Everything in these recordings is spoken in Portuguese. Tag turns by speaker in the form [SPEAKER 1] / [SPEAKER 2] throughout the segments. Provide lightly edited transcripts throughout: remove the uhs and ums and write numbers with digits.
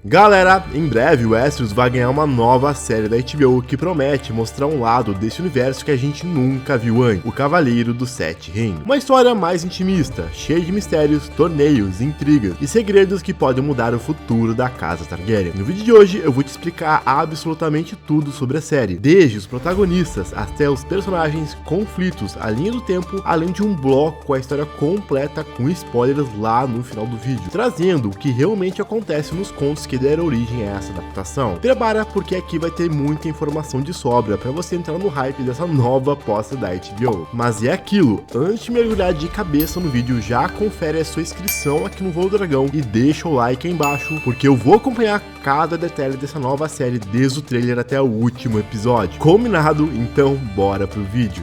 [SPEAKER 1] Galera, em breve o Westeros vai ganhar uma nova série da HBO que promete mostrar um lado desse universo que a gente nunca viu antes, o Cavaleiro dos Sete Reinos. Uma história mais intimista, cheia de mistérios, torneios, intrigas e segredos que podem mudar o futuro da casa Targaryen. No vídeo de hoje eu vou te explicar absolutamente tudo sobre a série, desde os protagonistas até os personagens, conflitos, a linha do tempo, além de um bloco com a história completa com spoilers lá no final do vídeo, trazendo o que realmente acontece nos contos que deram origem a essa adaptação. Prepara, porque aqui vai ter muita informação de sobra para você entrar no hype dessa nova aposta da HBO. Mas é aquilo, antes de mergulhar de cabeça no vídeo, já confere a sua inscrição aqui no Voo do Dragão e deixa o like aí embaixo, porque eu vou acompanhar cada detalhe dessa nova série desde o trailer até o último episódio. Combinado? Então bora pro vídeo.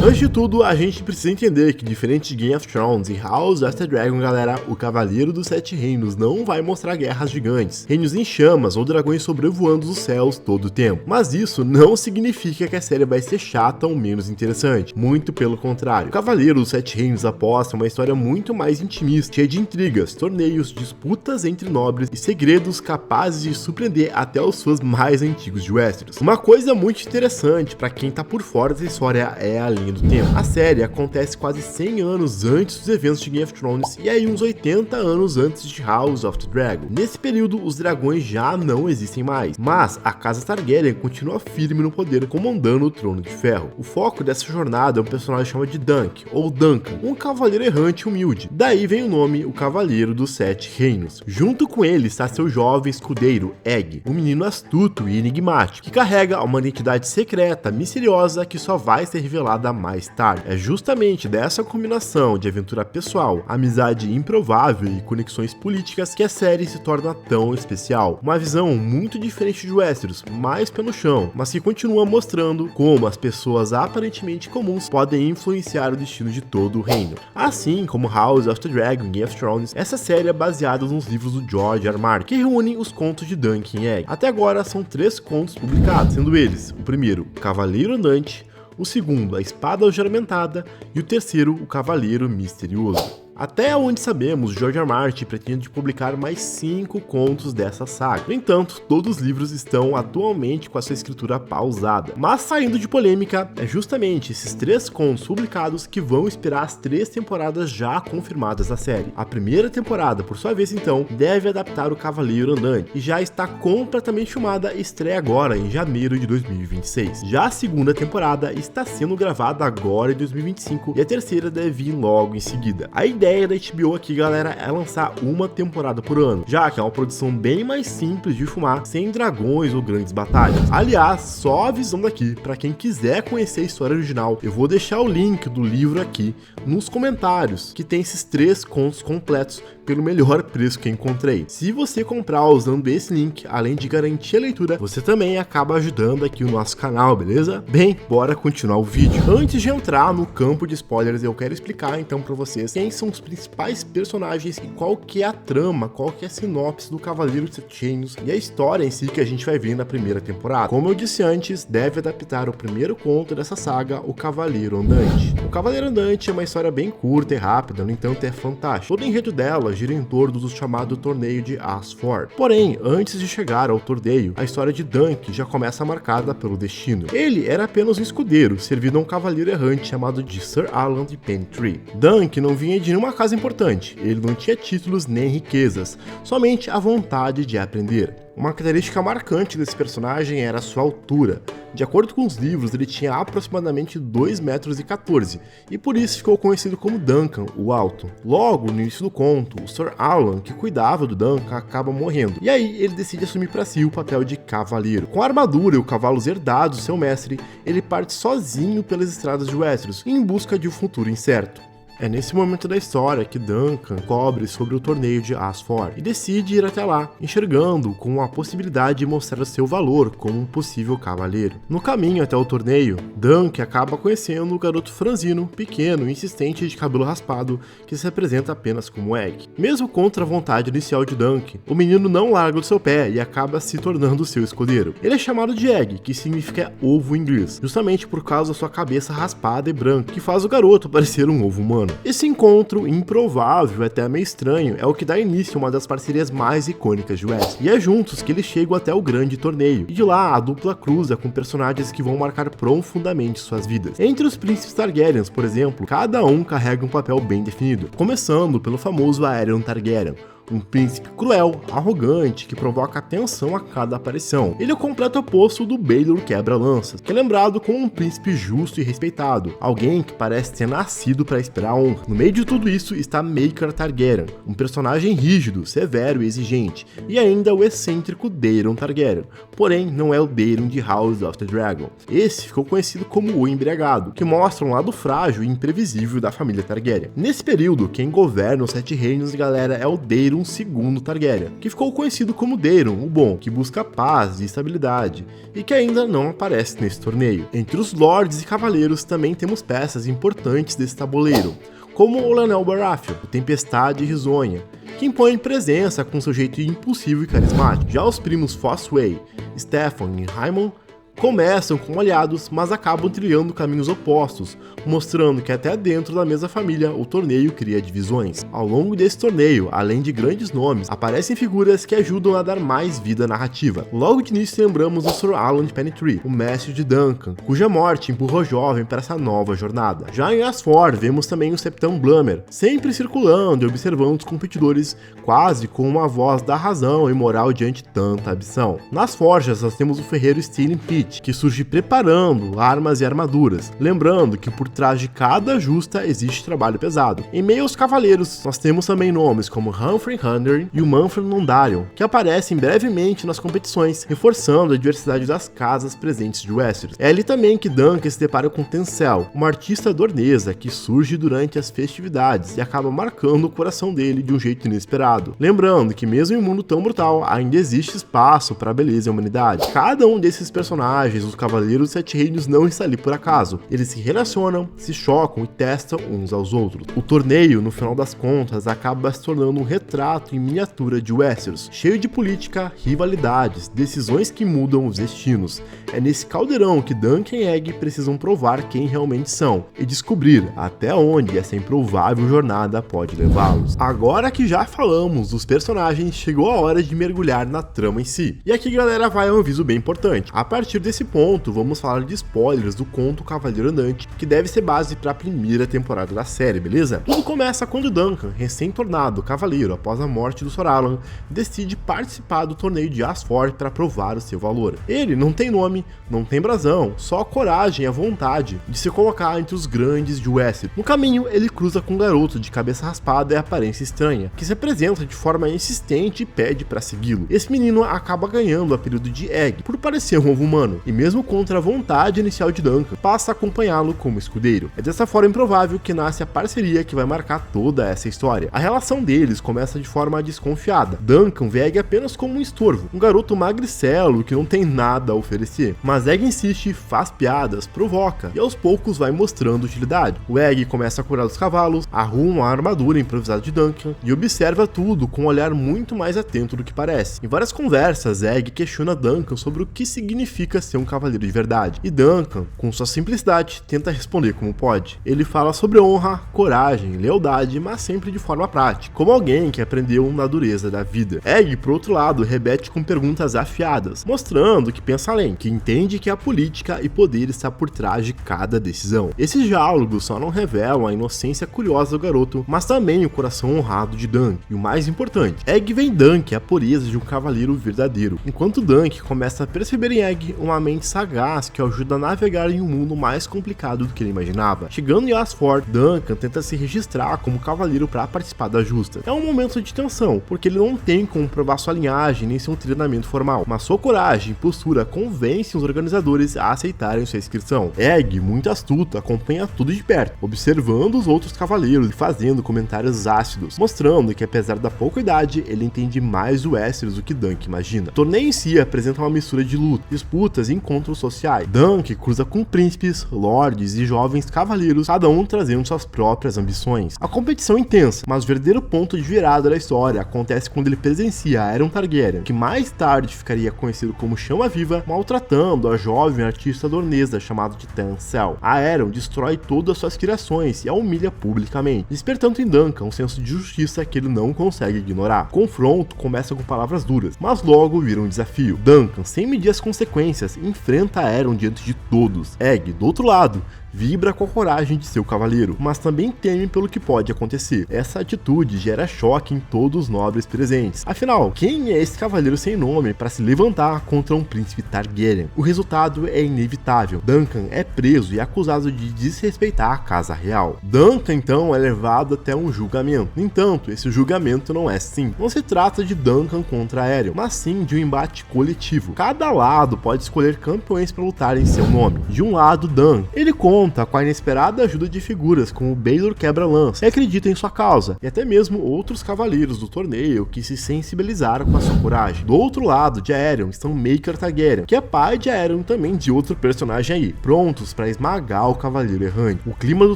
[SPEAKER 1] Antes de tudo, a gente precisa entender que, diferente de Game of Thrones e House of the Dragon, galera, o Cavaleiro dos Sete Reinos não vai mostrar guerras gigantes, reinos em chamas ou dragões sobrevoando os céus todo o tempo. Mas isso não significa que a série vai ser chata ou menos interessante, muito pelo contrário. O Cavaleiro dos Sete Reinos aposta uma história muito mais intimista, cheia de intrigas, torneios, disputas entre nobres e segredos capazes de surpreender até os fãs mais antigos de Westeros. Uma coisa muito interessante para quem tá por fora dessa história é a linha do tempo. A série acontece quase 100 anos antes dos eventos de Game of Thrones e aí uns 80 anos antes de House of the Dragon. Nesse período, os dragões já não existem mais, mas a casa Targaryen continua firme no poder, comandando o Trono de Ferro. O foco dessa jornada é um personagem chamado de Dunk, ou Duncan, um cavaleiro errante humilde. Daí vem o nome, o Cavaleiro dos Sete Reinos. Junto com ele está seu jovem escudeiro, Hedge, um menino astuto e enigmático, que carrega uma identidade secreta, misteriosa, que só vai ser revelada mais tarde. É justamente dessa combinação de aventura pessoal, amizade improvável e conexões políticas que a série se torna tão especial. Uma visão muito diferente de Westeros, mais pé no chão, mas que continua mostrando como as pessoas aparentemente comuns podem influenciar o destino de todo o reino. Assim como House of the Dragon e Game of Thrones, essa série é baseada nos livros do George R. R. Martin, que reúnem os contos de Duncan e Hedge. Até agora são 3 contos publicados, sendo eles o primeiro, Cavaleiro Andante, o segundo, a Espada Algeramentada, e o terceiro, o Cavaleiro Misterioso. Até onde sabemos, George R. R. Martin pretende publicar mais 5 contos dessa saga. No entanto, todos os livros estão atualmente com a sua escritura pausada. Mas saindo de polêmica, é justamente esses 3 contos publicados que vão inspirar as 3 temporadas já confirmadas da série. A primeira temporada, por sua vez então, deve adaptar o Cavaleiro Andante e já está completamente filmada e estreia agora em janeiro de 2026. Já a segunda temporada está sendo gravada agora em 2025 e a terceira deve vir logo em seguida. A ideia da HBO aqui, galera, é lançar uma temporada por ano, já que é uma produção bem mais simples de filmar, sem dragões ou grandes batalhas. Aliás, só avisando aqui, para quem quiser conhecer a história original, eu vou deixar o link do livro aqui nos comentários, que tem esses 3 contos completos pelo melhor preço que encontrei. Se você comprar usando esse link, além de garantir a leitura, você também acaba ajudando aqui o nosso canal, beleza? Bem, bora continuar o vídeo. Antes de entrar no campo de spoilers, eu quero explicar então para vocês quem são os principais personagens e qual que é a trama, qual que é a sinopse do Cavaleiro dos Sete Reinos e a história em si que a gente vai ver na primeira temporada. Como eu disse antes, deve adaptar o primeiro conto dessa saga, o Cavaleiro Andante. O Cavaleiro Andante é uma história bem curta e rápida, no entanto é fantástico. Todo o enredo dela gira em torno do chamado torneio de Asford. Porém, antes de chegar ao torneio, a história de Dunk já começa marcada pelo destino. Ele era apenas um escudeiro, servido a um cavaleiro errante chamado de Sir Alan de Pentree. Dunk não vinha de nenhuma casa importante, ele não tinha títulos nem riquezas, somente a vontade de aprender. Uma característica marcante desse personagem era a sua altura. De acordo com os livros, ele tinha aproximadamente 2,14 metros e por isso ficou conhecido como Duncan, o Alto. Logo, no início do conto, o Sir Alan, que cuidava do Duncan, acaba morrendo, e aí ele decide assumir para si o papel de cavaleiro. Com a armadura e os cavalos herdados do seu mestre, ele parte sozinho pelas estradas de Westeros, em busca de um futuro incerto. É nesse momento da história que Duncan cobre sobre o torneio de Asford e decide ir até lá, enxergando com a possibilidade de mostrar seu valor como um possível cavaleiro. No caminho até o torneio, Duncan acaba conhecendo o garoto franzino, pequeno e insistente de cabelo raspado, que se apresenta apenas como Hedge. Mesmo contra a vontade inicial de Duncan, o menino não larga do seu pé e acaba se tornando seu escudeiro. Ele é chamado de Egg, que significa ovo em inglês, justamente por causa da sua cabeça raspada e branca, que faz o garoto parecer um ovo humano. ano. Esse encontro improvável, até meio estranho, é o que dá início a uma das parcerias mais icônicas de Westeros. E é juntos que eles chegam até o grande torneio, e de lá a dupla cruza com personagens que vão marcar profundamente suas vidas. Entre os príncipes Targaryens, por exemplo, cada um carrega um papel bem definido, começando pelo famoso Rhaenyra Targaryen, um príncipe cruel, arrogante, que provoca tensão a cada aparição. Ele é o completo oposto do Baelor quebra-lanças, que é lembrado como um príncipe justo e respeitado, alguém que parece ter nascido para esperar a honra. No meio de tudo isso está Rhaenyra Targaryen, um personagem rígido, severo e exigente, e ainda o excêntrico Daeron Targaryen, porém não é o Daeron de House of the Dragon. Esse ficou conhecido como o Embriagado, que mostra um lado frágil e imprevisível da família Targaryen. Nesse período, quem governa os Sete Reinos, galera, é o Daeron II Targaryen, que ficou conhecido como Daeron, o Bom, que busca paz e estabilidade, e que ainda não aparece nesse torneio. Entre os lords e cavaleiros também temos peças importantes desse tabuleiro, como o Lanel Baratheon, o Tempestade Risonha, que impõe presença com seu jeito impulsivo e carismático. Já os primos Fossway, Stefan e Raimon começam como aliados, mas acabam trilhando caminhos opostos, mostrando que até dentro da mesma família o torneio cria divisões. Ao longo desse torneio, além de grandes nomes, aparecem figuras que ajudam a dar mais vida à narrativa. Logo de início lembramos o Sir Alan Pennytree, o mestre de Duncan, cuja morte empurrou o jovem para essa nova jornada. Já em Asford, vemos também o Septão Blummer, sempre circulando e observando os competidores quase com uma voz da razão e moral diante de tanta ambição. Nas forjas nós temos o ferreiro Stealing Pit, que surge preparando armas e armaduras, lembrando que por trás de cada justa existe trabalho pesado. Em meio aos cavaleiros, nós temos também nomes como Humphrey Hunter e o Manfred Nondarion, que aparecem brevemente nas competições, reforçando a diversidade das casas presentes de Westeros. É ali também que Duncan se depara com Tencel, uma artista dornesa que surge durante as festividades e acaba marcando o coração dele de um jeito inesperado. Lembrando que mesmo em um mundo tão brutal, ainda existe espaço para a beleza e a humanidade. Cada um desses personagens, os Cavaleiros dos Sete Reinos, não está ali por acaso. Eles se relacionam, se chocam e testam uns aos outros. O torneio, no final das contas, acaba se tornando um retrato em miniatura de Westeros, cheio de política, rivalidades, decisões que mudam os destinos. É nesse caldeirão que Duncan e Egg precisam provar quem realmente são e descobrir até onde essa improvável jornada pode levá-los. Agora que já falamos dos personagens, chegou a hora de mergulhar na trama em si. E aqui, galera, vai um aviso bem importante. A partir desse ponto, vamos falar de spoilers do conto Cavaleiro Andante, que deve ser base para a primeira temporada da série, beleza? Tudo começa quando Duncan, recém-tornado cavaleiro após a morte do Sir Alan, decide participar do torneio de Asford para provar o seu valor. Ele não tem nome, não tem brasão, só a coragem e a vontade de se colocar entre os grandes de Westeros. No caminho, ele cruza com um garoto de cabeça raspada e aparência estranha, que se apresenta de forma insistente e pede para segui-lo. Esse menino acaba ganhando o apelido de Egg, por parecer um ovo humano, e mesmo contra a vontade inicial de Duncan, passa a acompanhá-lo como escudeiro. É dessa forma improvável que nasce a parceria que vai marcar toda essa história. A relação deles começa de forma desconfiada. Duncan vê Egg apenas como um estorvo, um garoto magricelo que não tem nada a oferecer, mas Egg insiste, faz piadas, provoca, e aos poucos vai mostrando utilidade. O Egg começa a curar os cavalos, arruma a armadura improvisada de Duncan e observa tudo com um olhar muito mais atento do que parece. Em várias conversas, Egg questiona Duncan sobre o que significa ser um cavaleiro de verdade, e Duncan, com sua simplicidade, tenta responder como pode. Ele fala sobre honra, coragem, lealdade, mas sempre de forma prática, como alguém que aprendeu na dureza da vida. Egg, por outro lado, rebate com perguntas afiadas, mostrando que pensa além, que entende que a política e poder está por trás de cada decisão. Esses diálogos só não revelam a inocência curiosa do garoto, mas também o coração honrado de Duncan. E o mais importante, Egg vê em Duncan a pureza de um cavaleiro verdadeiro, enquanto Duncan começa a perceber em Egg uma mente sagaz que o ajuda a navegar em um mundo mais complicado do que ele imaginava. Chegando em Asford, Duncan tenta se registrar como cavaleiro para participar da justa. É um momento de tensão, porque ele não tem como provar sua linhagem nem seu treinamento formal, mas sua coragem e postura convencem os organizadores a aceitarem sua inscrição. Egg, muito astuto, acompanha tudo de perto, observando os outros cavaleiros e fazendo comentários ácidos, mostrando que apesar da pouca idade, ele entende mais o Westeros do que Duncan imagina. O torneio em si apresenta uma mistura de luta, disputas disputas e encontros sociais. Duncan cruza com príncipes, lordes e jovens cavaleiros, cada um trazendo suas próprias ambições. A competição é intensa, mas o verdadeiro ponto de virada da história acontece quando ele presencia Aeron Targaryen, que mais tarde ficaria conhecido como Chama-Viva, maltratando a jovem artista dornesa chamada de Tancel. Aeron destrói todas suas criações e a humilha publicamente, despertando em Duncan um senso de justiça que ele não consegue ignorar. O confronto começa com palavras duras, mas logo vira um desafio. Duncan, sem medir as consequências, enfrenta Aeron diante de todos. Egg, do outro lado, vibra com a coragem de seu cavaleiro, mas também teme pelo que pode acontecer. Essa atitude gera choque em todos os nobres presentes. Afinal, quem é esse cavaleiro sem nome para se levantar contra um príncipe Targaryen? O resultado é inevitável. Duncan é preso e acusado de desrespeitar a casa real. Duncan, então, é levado até um julgamento. No entanto, esse julgamento não é simples. Não se trata de Duncan contra Aeron, mas sim de um embate coletivo. Cada lado pode escolher campeões para lutar em seu nome. De um lado, Duncan. Ele conta com a inesperada ajuda de figuras como Baelor Quebra-Lança, que acredita em sua causa, e até mesmo outros cavaleiros do torneio que se sensibilizaram com a sua coragem. Do outro lado de Aeron estão Maker Targaryen, que é pai de Aeron e também de outro personagem aí, prontos para esmagar o cavaleiro errante. O clima do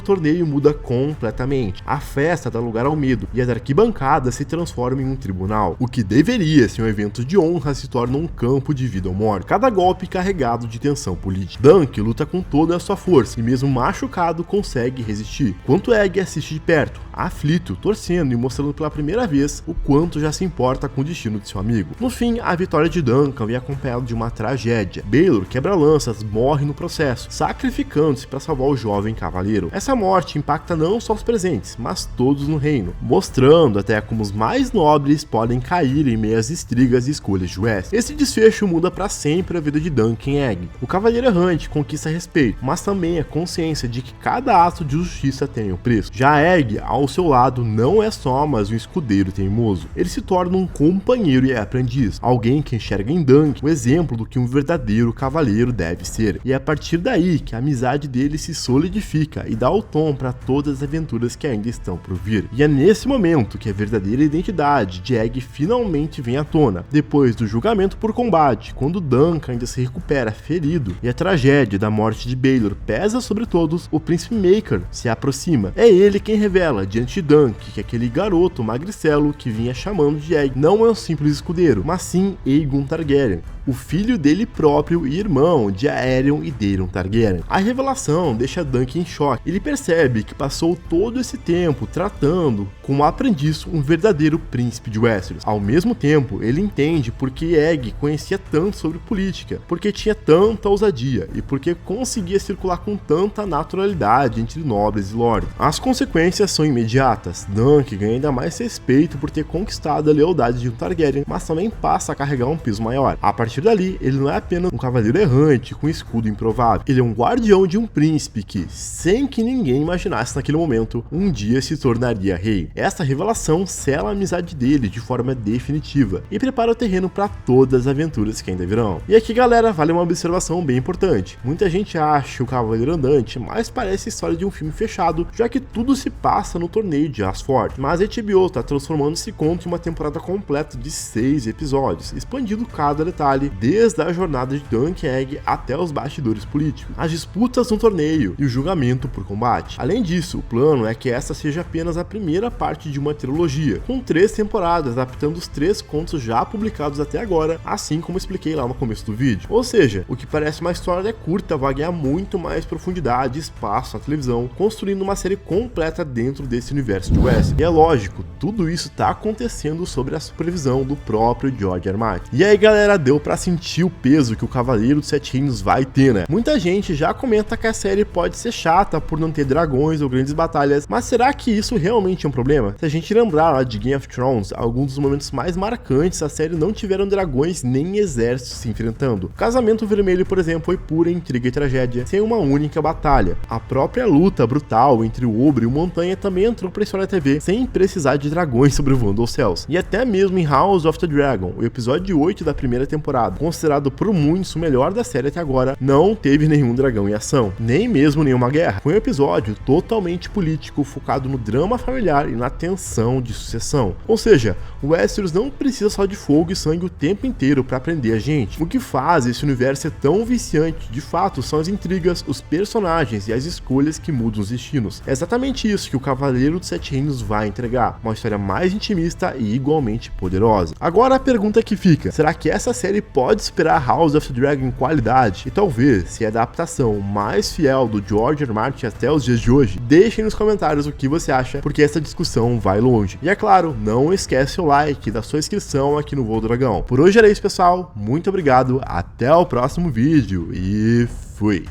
[SPEAKER 1] torneio muda completamente, a festa dá lugar ao medo e as arquibancadas se transformam em um tribunal. O que deveria ser um evento de honra se torna um campo de vida ou morte, cada golpe carregado de tensão política. Duncan luta com toda a sua força e mesmo machucado consegue resistir, enquanto Egg assiste de perto, aflito, torcendo e mostrando pela primeira vez o quanto já se importa com o destino de seu amigo. No fim, a vitória de Duncan vem acompanhada de uma tragédia. Baelor Quebra-Lanças morre no processo, sacrificando-se para salvar o jovem cavaleiro. Essa morte impacta não só os presentes, mas todos no reino, mostrando até como os mais nobres podem cair em meio às intrigas e escolhas de Westeros. Esse desfecho muda para sempre a vida de Duncan e Egg. O cavaleiro errante conquista respeito, mas também a consciência de que cada ato de justiça tem um preço. Já Egg, ao seu lado, não é só mais um escudeiro teimoso. Ele se torna um companheiro e aprendiz, alguém que enxerga em Duncan o exemplo do que um verdadeiro cavaleiro deve ser. E é a partir daí que a amizade dele se solidifica e dá o tom para todas as aventuras que ainda estão por vir. E é nesse momento que a verdadeira identidade de Egg finalmente vem à tona, depois do julgamento por combate, quando Duncan ainda se recupera ferido e a tragédia da morte de Baelor pesa sobre todos, o príncipe Maker se aproxima. É ele quem revela diante de Duncan que aquele garoto magricelo que vinha chamando de Egg não é um simples escudeiro, mas sim Aegon Targaryen, o filho dele próprio e irmão de Aerion e Daeron Targaryen. A revelação deixa Duncan em choque. Ele percebe que passou todo esse tempo tratando como aprendiz um verdadeiro príncipe de Westeros. Ao mesmo tempo, ele entende por que Egg conhecia tanto sobre política, porque tinha tanta ousadia e porque conseguia circular com tanta naturalidade entre nobres e lords. As consequências são imediatas. Duncan ganha ainda mais respeito por ter conquistado a lealdade de um Targaryen, mas também passa a carregar um peso maior. A partir dali, ele não é apenas um cavaleiro errante com um escudo improvável. Ele é um guardião de um príncipe que, sem que ninguém imaginasse naquele momento, um dia se tornaria rei. Essa revelação sela a amizade dele de forma definitiva e prepara o terreno para todas as aventuras que ainda virão. E aqui, galera, vale uma observação bem importante. Muita gente acha o Cavaleiro Andante, mas parece a história de um filme fechado, já que tudo se passa no torneio de Asford. Mas a HBO está transformando esse conto em uma temporada completa de 6 episódios, expandindo cada detalhe, desde a jornada de Duncan e Egg até os bastidores políticos, as disputas no torneio e o julgamento por combate. Além disso, o plano é que essa seja apenas a primeira parte de uma trilogia, com 3 temporadas, adaptando os 3 contos já publicados até agora, assim como expliquei lá no começo do vídeo. Ou seja, o que parece uma história curta vai ganhar muito mais profundidade e espaço na televisão, construindo uma série completa dentro desse universo de Westeros. E é lógico, tudo isso tá acontecendo sob a supervisão do próprio George R. R. Martin. E aí, galera, deu pra sentir o peso que o Cavaleiro dos Sete Reinos vai ter, né? Muita gente já comenta que a série pode ser chata por não ter dragões ou grandes batalhas, mas será que isso realmente é um problema? Se a gente lembrar lá de Game of Thrones, alguns dos momentos mais marcantes da série não tiveram dragões nem exércitos se enfrentando. O Casamento Vermelho, por exemplo, foi pura intriga e tragédia, sem uma única batalha. A própria luta brutal entre o Oberyn e o Montanha também entrou pra história da TV, sem precisar de dragões sobrevoando os céus. E até mesmo em House of the Dragon, o episódio 8 da primeira temporada, temporada. Considerado por muitos o melhor da série até agora, não teve nenhum dragão em ação, nem mesmo nenhuma guerra. Foi um episódio totalmente político, focado no drama familiar e na tensão de sucessão. Ou seja, o Westeros não precisa só de fogo e sangue o tempo inteiro para prender a gente. O que faz esse universo ser tão viciante, de fato, são as intrigas, os personagens e as escolhas que mudam os destinos. É exatamente isso que o Cavaleiro dos Sete Reinos vai entregar, uma história mais intimista e igualmente poderosa. Agora a pergunta que fica, será que essa série pode superar House of the Dragon em qualidade? E talvez, se é a adaptação mais fiel do George R. R. Martin até os dias de hoje? Deixem nos comentários o que você acha, porque essa discussão vai longe. E é claro, não esquece o like, da sua inscrição aqui no Voo do Dragão. Por hoje era isso, pessoal, muito obrigado, até o próximo vídeo e fui!